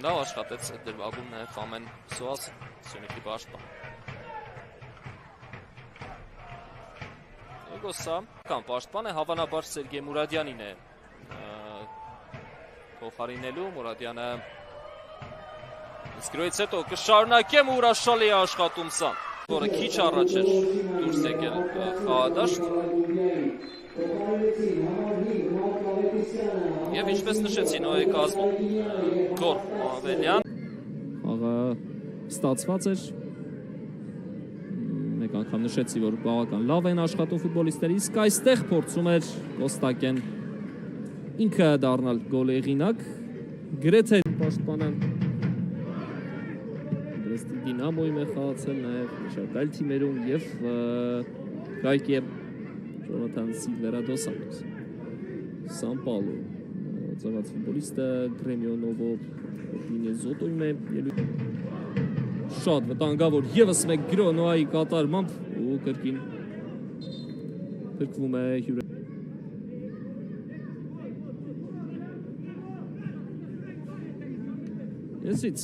Լավ աշխատեց դրվագում նաև ամեն սոաս Սյունիքի պաշտպան։ Գոսա կամ պաշտպան է, հավանաբար Սերգեյ Մուրադյանին է փոխարինելու, Մուրադյանը իսկ դրույց հետո կշարունակեմ ու հրաշալի է աշխատում սան, որը քիչ առաջ էր դուրս եկել խաղադաշտ։ Եվ ինչպես նշեցի Նոյի կազմում գոլ Ավելյան։ Խաղը ստացված էր։ Մեկ անգամ նշեցի, որ բավական լավ են աշխատում ֆուտբոլիստները, իսկ այստեղ փորձում էր Կոստակեն ինքը դառնալ գոլի հեղինակ, գրեթե պաշտպանը Բրեստի Դինամոյում է խաղացել, նաև շատ այլ թիմերում եւ կայքի է Ժոնաթան Սիլվերա դոս Սանտոս, Սան Պաուլո, ծառայած ֆուտբոլիստը Գրեմիո Նովո Պինեզոտոյում է շատ վտանգավոր եւս մեկ գրոնոայի կատարմամբ ու կրկին փրկվում է հյուրը Եսից